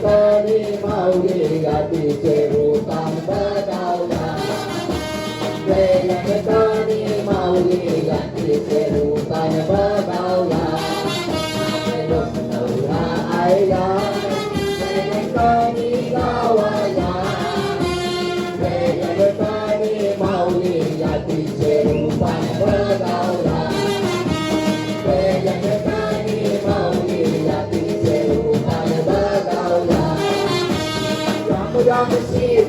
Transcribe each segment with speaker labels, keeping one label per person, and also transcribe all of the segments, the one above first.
Speaker 1: Kani mauli gati cerutan berdaulat. Kani mauli gati cerutan berdaulat. Belum tahu ayat, kani kawalan. Kani mauli gati cerutan berdaulat. Kani mauli gati cerutan berdaulat. Yang bersih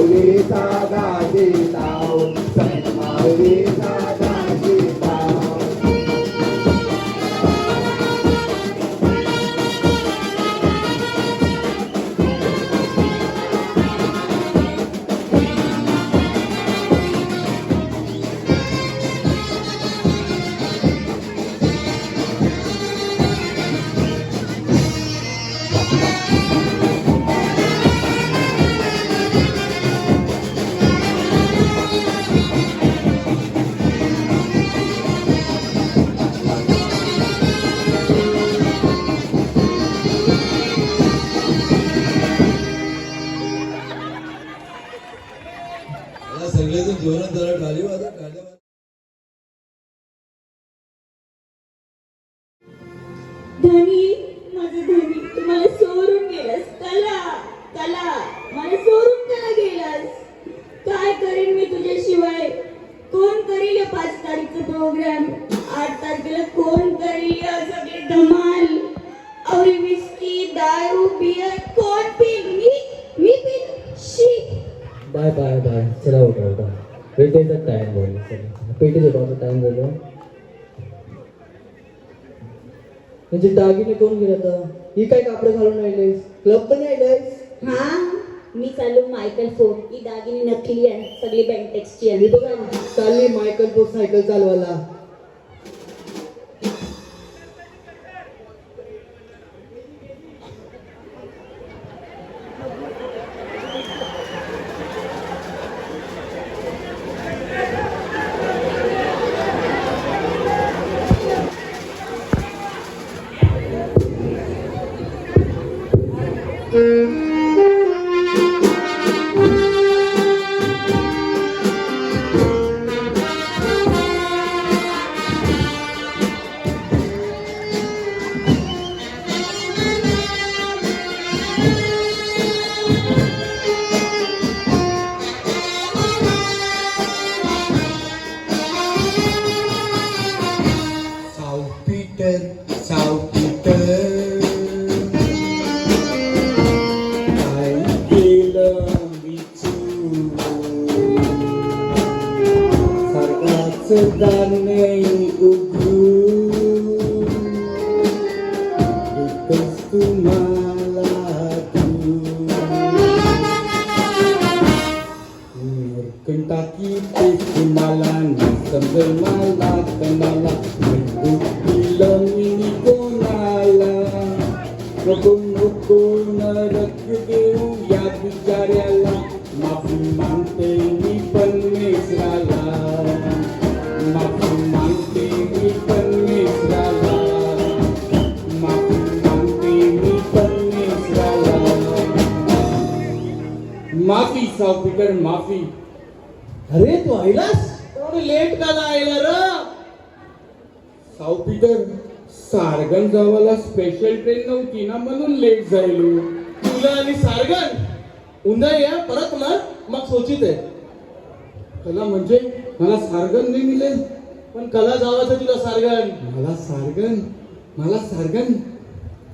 Speaker 1: माऊलीचा गाजीताव संत माऊलीचा गाजीताव
Speaker 2: मला सगळेजण जोरात जरा टाळी वाजवा, टाळ्या वाजवा.
Speaker 3: धनी माझं धनी तू मला सोडून गेलास कला कला मला सोडून कला गेलास काय करेन मी तुझ्याशिवाय कोण करील या 5 तारीखचा प्रोग्राम 8 तारखेला कोण करील या सगळे धमाल आवरी विस्की दारू बियर कोण पिल मी पिल शी
Speaker 4: बाय बाय बाय चला उठा उठा भेटायचा टाइम बोल चला पेटी देतो आता टाइम झालो म्हणजे दागिने कोण गेला आता ही काय कापडे घालून राहिलेस क्लब पण राहिलेस
Speaker 3: हा मी चालू मायकल फोर्ट ही दागिनी नकली आहे सगळी बेंटेक्सची
Speaker 4: मी
Speaker 3: आहे
Speaker 4: बघा चालली मायकल फोर्ट सायकल चालवायला
Speaker 2: South Peter, काय केलं विचू सरकारच दाणे उघडू एकच तुम्हाला कंटाकी ते तुम्हाला समजेल मला तनाला मी कोणाला नको नको नरक देऊ या बिचाऱ्याला माफी मागते मी परमेश्वराला माफी मागते मी परमेश्वराला माफी मागते मी परमेश्वराला माफी साव पीटर माफी
Speaker 4: अरे तू आईलास एवढं लेट का आयला र
Speaker 2: साव पीटर सारगन जावाला स्पेशल ट्रेन नव्हती ना म्हणून लेट झालो
Speaker 4: तुला आणि सारगन उंदा या परत मग सोचित आहे
Speaker 2: कला म्हणजे मला सारगन नाही मिळेल
Speaker 4: पण कला जावाचं तुला सारगन
Speaker 2: मला सारगन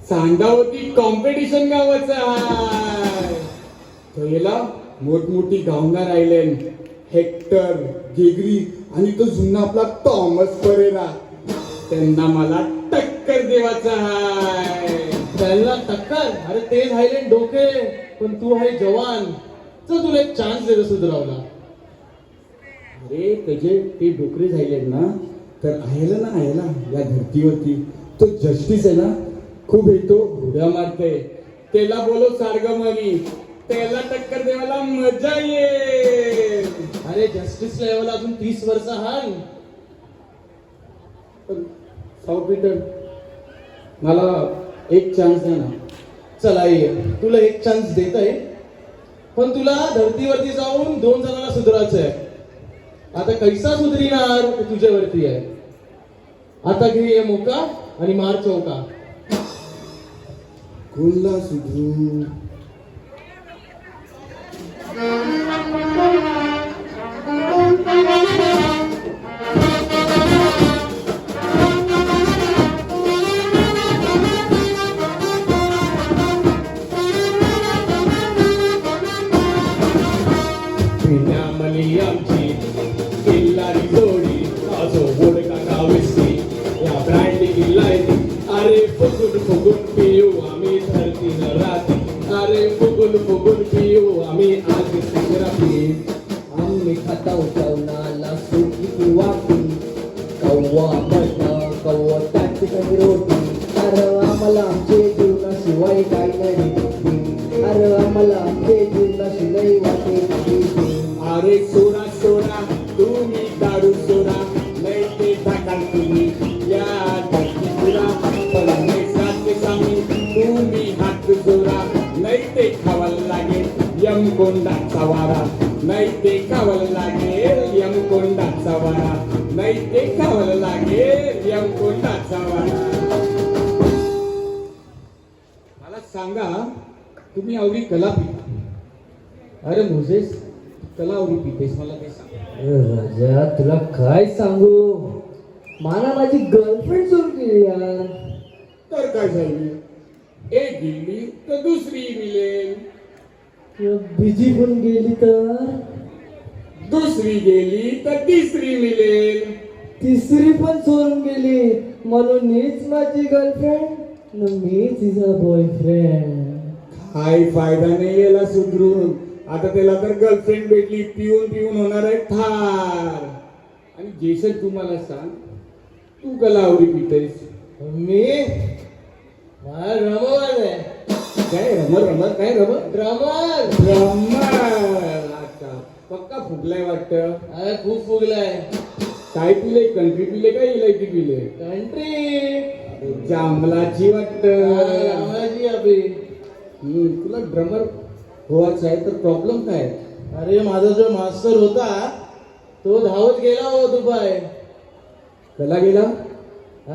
Speaker 2: चांदावती कॉम्पिटिशन गावाचं आहे त्याला मोठमोठी गावणार आयलंड हेक्टर गेगरी आणि तो जुना आपला थॉमस परेरा त्यांना मला टक्कर देवाचा आहे
Speaker 4: त्यांना टक्कर अरे ते झाले डोके पण तू आहे जवान तर तुला एक चान्स दे सुधरावला
Speaker 2: अरे त्याचे ते डोकरे झाले ना तर आयला ना आयला या धरतीवरती तो जस्टिस आहे ना खूप येतो उड्या मारते त्याला बोलो सारगमनी त्याला टक्कर देवाला मजा येईल
Speaker 4: अरे जस्टिस लेवल अजून 30 वर्ष हान
Speaker 2: पण साऊ पीटर मला एक चान्स द्या ना
Speaker 4: चला ये तुला एक चान्स देत आहे पण तुला धरतीवरती जाऊन 2 जणांना सुधारायचं आहे आता कैसा सुधरिणार ते तुझ्यावरती आहे आता घे ये मोका आणि मार चौका
Speaker 2: कोणला सुधरू
Speaker 4: पिण्यामली आमची किल्लारी जोडी माझो वोडका गाविस्की या ब्रँडी किल्लायती अरे फुगून फुगून पिऊ आम्ही धरतीनं राती अरे फुगून फुगून पिऊ आम्ही आगीत राती
Speaker 1: आम्ही खाताव जेवणाला सुकी किंवा ती कव्वा मटण कव्वा ताटची काही रोटी अरे आम्हाला आमचे जीवनाशिवाय काय नाही दिसती अरे आम्हाला आमचे जीवनाशिवाय वाटे
Speaker 2: अरे सोडा सोडा तुम्ही दारू सोडा नाही ते टाकाल तुम्ही या तुला पळणे साथे सामी तुम्ही हात जोडा नाही ते खावायला लागेल यमकोंडाचा वारा नाही ते खावायला लागेल यमकोंडाचा वारा नाही ते खावायला लागेल यमकोंडाचा वारा. मला सांगा तुम्ही आवडी कला पिता अरे मोजेस कला आवडी पितेस मला ते सांग.
Speaker 1: राजा तुला काय सांगू मला माझी गर्लफ्रेंड सोडून गेली यार.
Speaker 2: तर काय झाली एक गेली तर दुसरी मिळेल
Speaker 1: बिजी पण गेली तर
Speaker 2: दुसरी गेली तर तिसरी मिळेल
Speaker 1: तिसरी पण सोडून गेली म्हणून मीच माझी गर्लफ्रेंड मी तिचा बॉयफ्रेंड.
Speaker 2: काय फायदा नाही याला सुधरून आता त्याला तर गर्लफ्रेंड भेटली पिऊन पिऊन होणार आहे ठार. आणि जेसन तू मला सांग तू कला आवडी पितेस
Speaker 4: मी मला रमवर आहे
Speaker 2: काय रमर रमर काय रमर
Speaker 4: ड्रमर
Speaker 2: रमर अच्छा पक्का फुगलाय वाटतं.
Speaker 4: अरे खूप फुगलाय
Speaker 2: काय पिले कंट्री पिले काय इलायची पिले
Speaker 4: कंट्री
Speaker 2: जांभलाची वाटतं.
Speaker 4: रामाजी अभि
Speaker 2: तुला ड्रमर व्हायचं आहे तर प्रॉब्लेम काय.
Speaker 4: अरे माझा जो मास्टर होता तो धावत गेला हो दुबई.
Speaker 2: कला गेला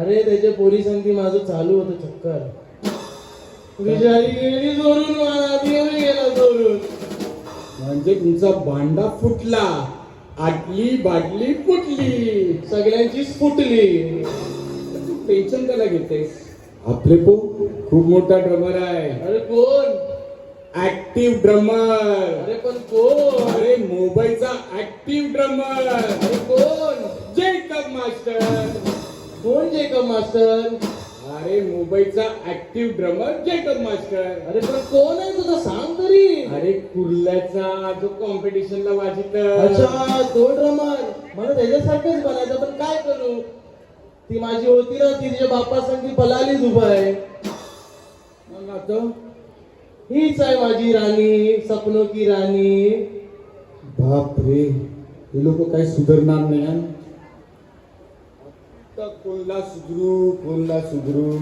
Speaker 4: अरे त्याच्या पोरी संगती माझं चालू होतं चक्कर बिचारी गेली जोरून मला देवी गेला जोरून.
Speaker 2: म्हणजे तुमचा भांडा फुटला आटली बाटली फुटली
Speaker 4: सगळ्यांचीच फुटली.
Speaker 2: तू टेन्शन कला घेतेस आपले पो खूप मोठा ड्रमर आहे.
Speaker 4: अरे कोण
Speaker 2: ऍक्टिव्ह ड्रमर.
Speaker 4: अरे पण कोण
Speaker 2: अरे मुंबईचा ऍक्टिव्ह ड्रमर.
Speaker 4: अरे कोण
Speaker 2: जेकब मास्टर.
Speaker 4: कोण जेकब मास्टर.
Speaker 2: अरे मुंबईचा ऍक्टिव्ह ड्रमर जेकब मास्टर.
Speaker 4: अरे पण कोण आहे तुझा सांग तरी.
Speaker 2: अरे कुर्ल्याचा जो कॉम्पिटिशनला वाजित.
Speaker 4: अच्छा तो ड्रमर मला त्याच्यासारखंच बनायचं पण काय करू. ती माझी होती ना ती तिच्या बापा संगती पलाली दुबई.
Speaker 2: मग आता
Speaker 4: हीच आहे माझी राणी सपनो की राणी.
Speaker 2: बाप रे हे लोक काय सुधारणार नाही हं? आता कोणला सुधरू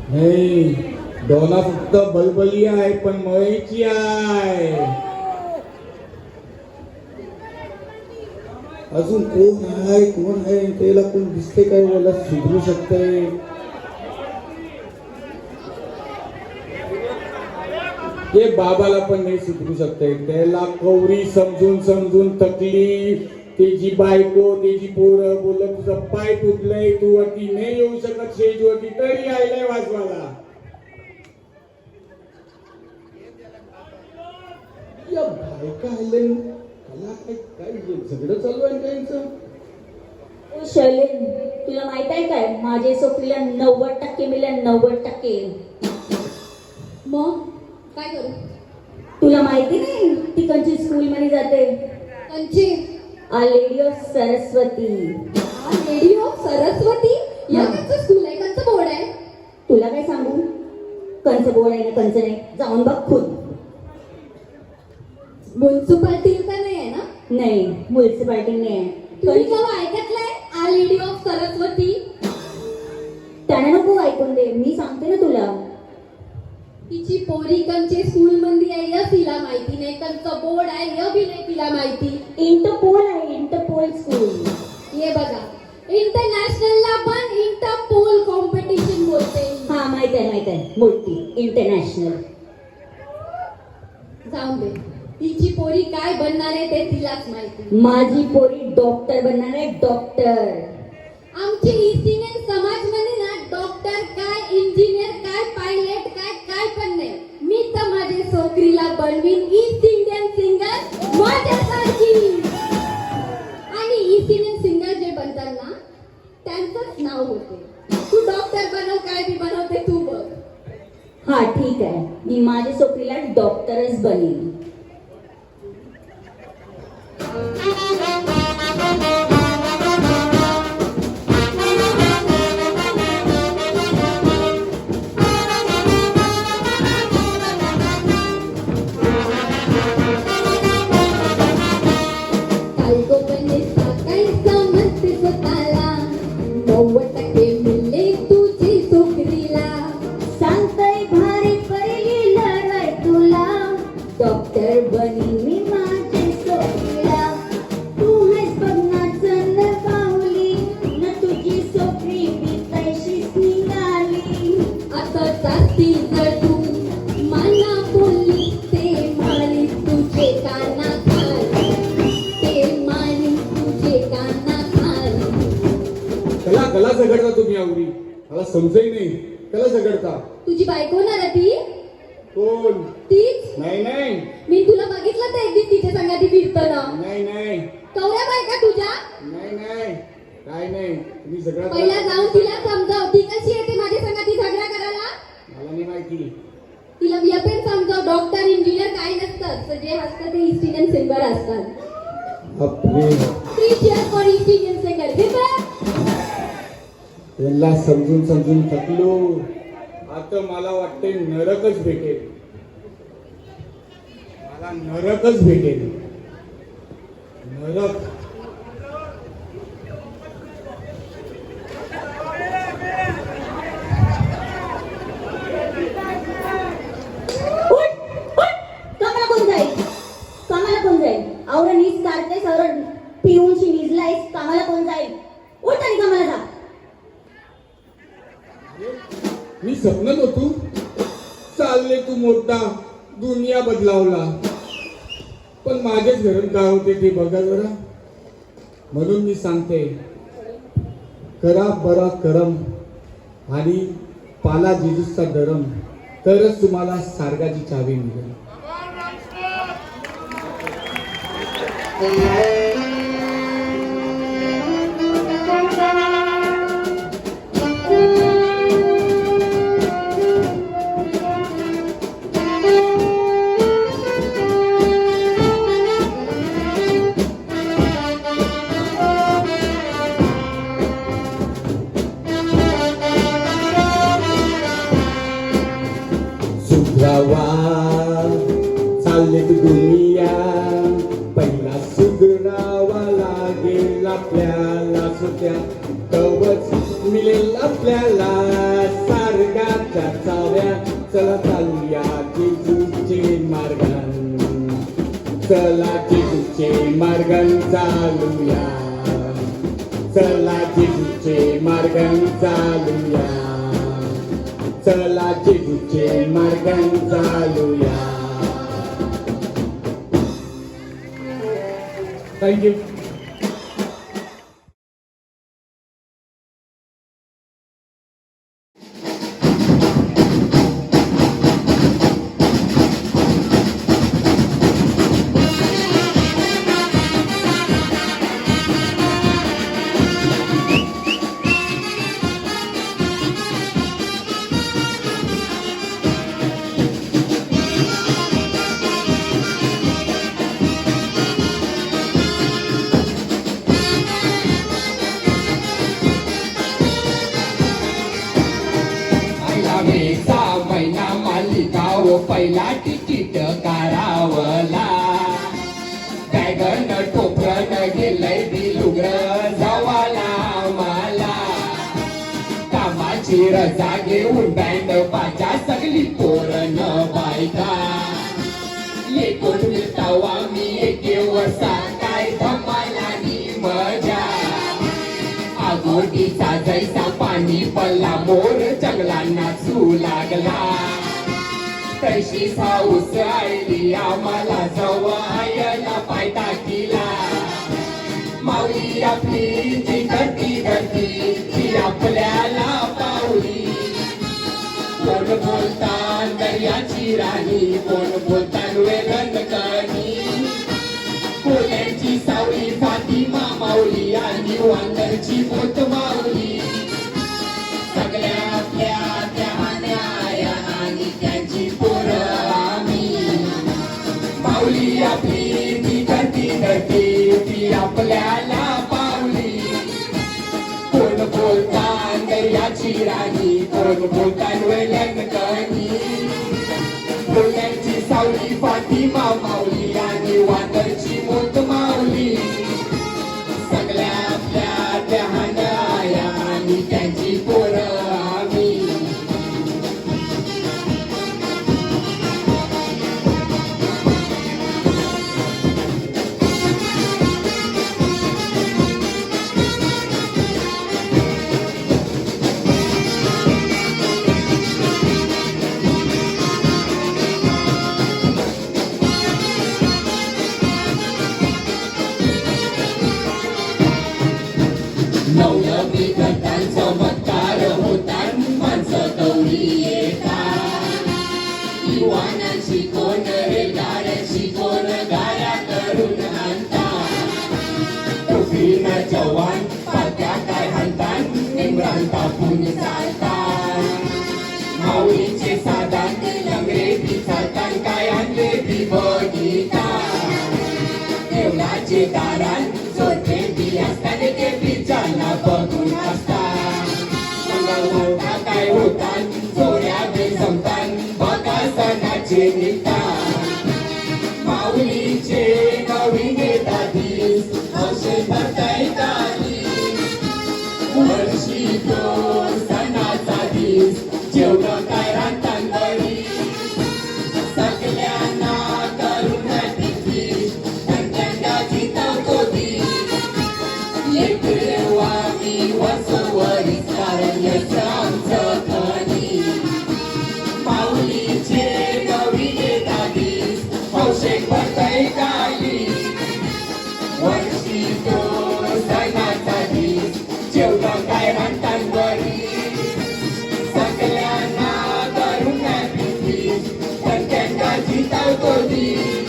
Speaker 2: नाही. डोना फक्त बलबली आहे पण मयची आहे. अजून कोण आहे त्याला कोण दिसते काय मला सुधरू शकतंय. ते बाबाला पण नाही सुधरू शकते. त्याला कवरी समजून थकली. त्याची बायको त्याची पोरं बोलत तुझं पाय तुटलंय तू वरती नाही येऊ शकत स्टेज वरती तरी यायलाय वाजवायला. या बायका आले मला काय झगडं चालू आहे त्यांचं.
Speaker 3: ओ शैलेन तुला माहित आहे काय माझे सोपीला 90% मिळाले 90%.
Speaker 5: मग काय करू.
Speaker 3: तुला माहिती नाही ती कंची स्कूल मध्ये जाते.
Speaker 5: Kanchi
Speaker 3: a lady of Saraswati.
Speaker 5: Lady of Saraswati या कंचं स्कूल आहे कंचं बोर्ड आहे.
Speaker 3: तुला काय सांगू कंच बोर्ड आहे ना कंच नाही जाऊन बघ खुद.
Speaker 5: म्युन्सिपाल्टी तर नाही आहे ना.
Speaker 3: नाही म्युन्सिपाल्टी नाही आहे.
Speaker 5: तुम्ही केव्हा ऐकलंय आ लेडी ऑफ सरस्वती.
Speaker 3: त्याने नको ऐकून दे मी सांगते ना तुला.
Speaker 5: तिची पोरी कंचे स्कूल मध्ये आहे या तिला माहिती नाही कंचं बोर्ड आहे या बी नाही तिला माहिती.
Speaker 3: इंटरपोल आहे इंटरपोल स्कूल.
Speaker 5: ये बघा इंटरनॅशनलला पण इंटरपोल कॉम्पिटिशन बोलते.
Speaker 3: हा माहित आहे मोठी इंटरनॅशनल.
Speaker 5: जाऊन दे तिची पोरी काय बनणार आहे ते तिलाच माहिती.
Speaker 3: माझी पोरी डॉक्टर बनणार आहे डॉक्टर.
Speaker 5: आमची इंजिनियर समाजमध्ये ना डॉक्टर काय इंजिनियर काय पायलट काय काय पण नाही. मी तर माझे सोकरीला बनवीन ईस्ट इंडियन सिंगर माझ्यासारखी. आणि ईस्ट इंडियन सिंगर जे बनतात ना त्यांचंच नाव होते. तू डॉक्टर बनव काय बी बनवते तू बघ.
Speaker 3: हा ठीक आहे, मी माझ्या सोकरीला डॉक्टरच बनेन.
Speaker 5: कालगोपने टाकायचं म्हणते स्वतःला 90% मिळले तुझी सोकरीला.
Speaker 3: सांगतय भारी पडली लढाई तुला, डॉक्टर बनी मी माझे सोकरीला. तू आहेस बघण्याचं न पावली, न तुझी सोकरी बी तशीच निघाली.
Speaker 5: आता जाती जर तू मला बोलली ते मारी तुझे काना खाली. ते मारी तुझे काना खाली.
Speaker 2: कला कला झगडता तुम्ही आवरी, मला समजही नाही कला झगडता.
Speaker 5: तुझी बायको होणार आहे ती?
Speaker 2: कोण?
Speaker 5: तीच.
Speaker 2: नाही नाही
Speaker 5: मी तुला बघितलं तर एक दिवस तिच्या संगाती फिरताना.
Speaker 2: नाही नाही
Speaker 5: कवऱ्या बायका तुझ्या?
Speaker 2: नाही नाही काय नाही, तुम्ही सगळं
Speaker 5: पहिला जाऊन तिला समजाव ती कशी येते माझ्या संगाती झगडा करायला.
Speaker 2: मला नाही माहिती.
Speaker 5: तिला मी पण समजाव डॉक्टर इंजिनियर काय नसतं, जे असतं ते ईस्ट इंडियन सिंगर असतात.
Speaker 2: बापरे,
Speaker 5: teacher for east Indian singer.
Speaker 2: यांना समजून समजून थकलो. आता मला वाटते नरकच भेटेल, मला नरकच भेटेल. नरक.
Speaker 3: कामाला कोण जाईल? कामाला कोण जाईल? आवरण नीस काढतेस, आवरण पिऊनशी निजलायस, कामाला कोण जाईल? उठ आणि कामाला जा.
Speaker 2: मी स्वप्नत होतो, चालले तू मोठा, दुनिया बदलावला. पण माझेच घरून काय होते ते बघा जरा. म्हणून मी सांगते, करा बरा करम आणि पाला जेजूसचा गरम, तरच तुम्हाला सारगाची चावी मिळेल. सुधरावा चालले दुनिया, पहिला सुधरावा लागेल आपल्याला. सुद्या कवच मिळेल आपल्याला सारगाच्या चाव्या. चला चालूया जेजूचे मार्गान, चला जेजूचे मार्गान चालूया. चला जेजूचे मार्गान चालूया. चला जेजूचे मार्गान चालूया. थँक्यू.
Speaker 1: पहिला तिकीट काढावला, बॅगन टोपरन गेलंय बिलुगर जावाला मला. कामाची रजा घेऊन बँड बाजा सगळी पोरण बायका. एकूण तवा मी एक वसा काय धमाला नी मजा. आगोटीचा जैसा पाणी पल्ला मोर जंगलांना चू लागला. तशी पाऊस आली आम्हाला जवायला पाय टाकीला. माऊली आपली जी करती करती ती आपल्याला पावली. कोण बोलता दर्याची
Speaker 2: दर्याची राणी कोण बोलतानवे रणकणी कोल्यांची सावळी फातिमा माऊली आणि वांदरची बोट माऊली सगळ्या आपल्या त्या आणि त्यांची पोरं आम्ही माऊली आपली ती धरती ती आपल्याला पावली कोण बोलता दर्याची राणी कोण बोलता रणकणी कोल्यांची सावली फातिमा माऊली आणि वादरची मोठ माऊली सगळ्या आपल्या त्या आणि त्यांची पोरं आम्ही नवनवी घटां चमत्कार होता माणसं गौरी येतात युवानाची कोण रे गाड्याची कोण गाड्या करून आणतात टोपीनं जवान पात्या काय हाणतात निमरान तापून चालतात माऊलीचे साधान लंगरे बी चालतात काय आणले बी बघितात देवळाचे दारान जोडे बी असतात ते बी चालना बघून असतात मंगळवारता काय होतात चोऱ्या बी जमतात बघा सणाचे निघतात माऊलीचे नवीन येतात दिस असे भरताय तारी वर्षी तो सणाचा दिस जेवढं काय राहतात घरी सगळ्यांना करून दिस त्यांच्या जितावतो दिस एक रेवा मी वसवरी कारण याचं आमचं खणी माऊलीचे नवीन येतात दिस हौशेक भरताय काली वर्षी तो सणाचा दिस जेवढं काय राहतात घरी सगळ्यांना करून दिस त्यांच्या जितावतो दिस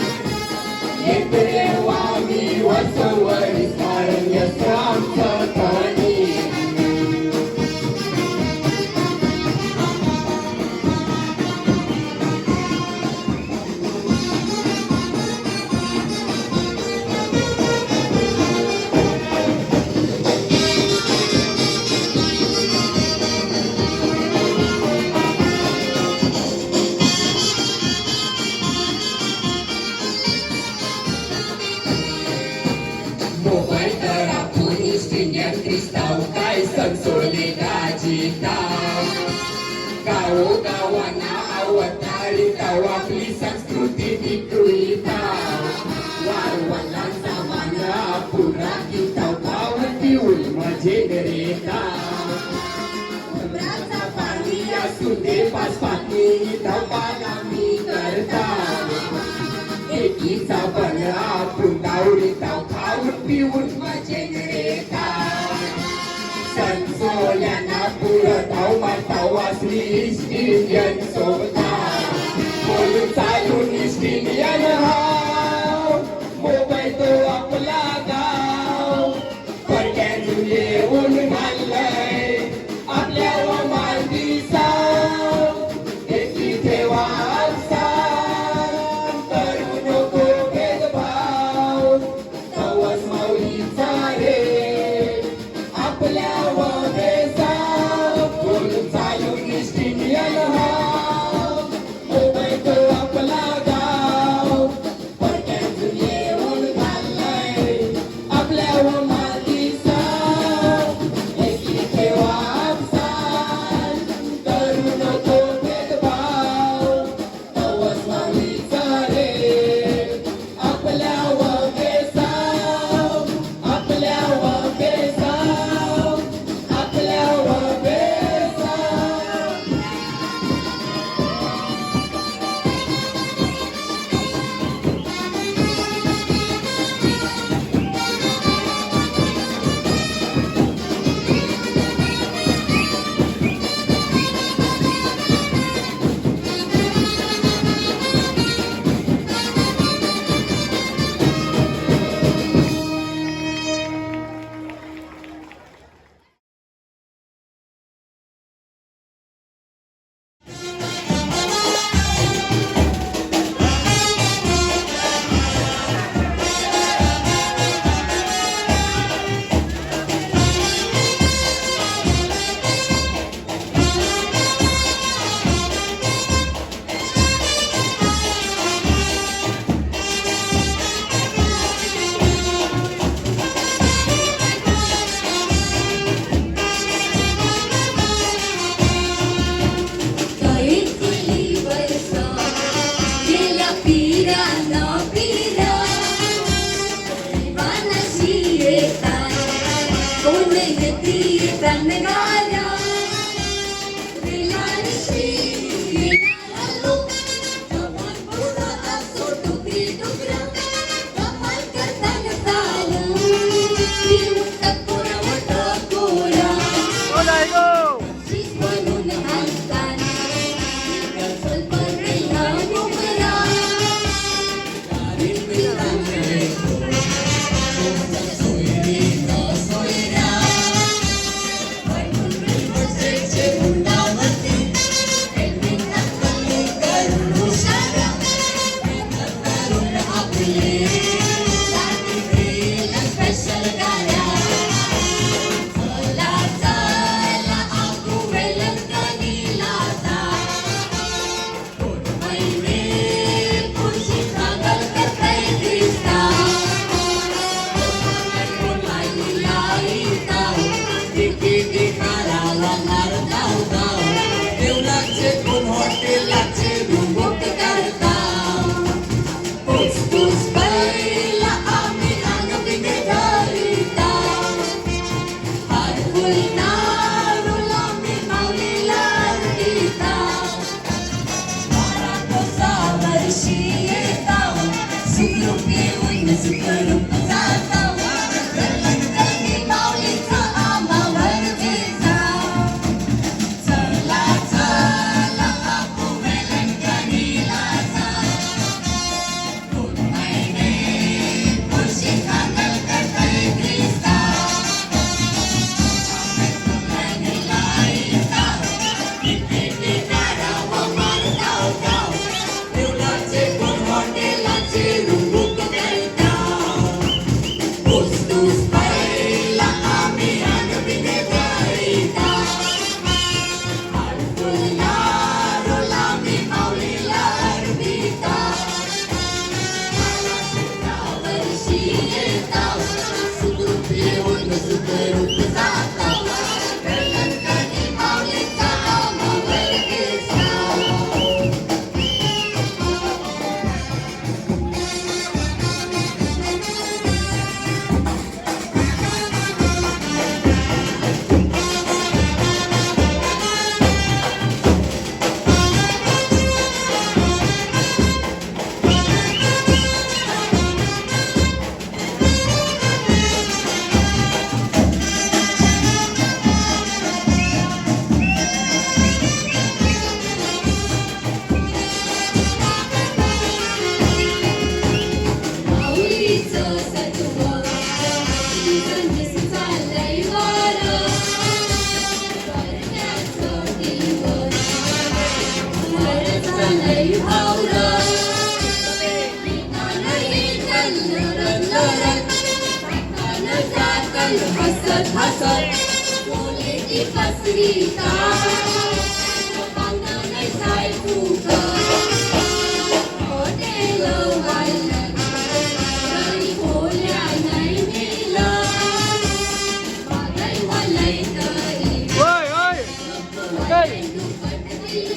Speaker 2: एक रेवा मी वसवरी कारण याचं आमचं खणी मोबाईल तर आपण इंडियन क्रिस्ताव काय सण सोडले गाजीताव गावोगावांना अवतारिताव आपली संस्कृती विकृताव वारवलांचा मानला पुरा गीताव भाव पिऊल मजे रेताव उमराचा पाणी असू दे पाच पाणी धावपाला मी करता एकीचा बनला पुंडावडीता खाऊन पिऊन मजे रेताव संचोल्यांना पुरताव माताव वासली इंडियन सोबता बोलून चालून इंडियन हाव मोबाईल तो आपला गाव पडक्यातून येऊन घाललंय आपल्या माल दिसाव एकी ठेवा करू नको भेदभाव तवस माऊलीचा रे आपल्या वदेसा बोलून चालून इंडियन हाव मोबाईल तो आपला गाव
Speaker 5: हसत हसत बोलेची कसली का पांगाने साय फुका हॉटेल वालन तरी बोल्या नाही मिला वागई वालई तरी दुपट दिल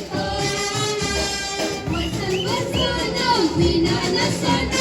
Speaker 5: वचन वचन विना नसत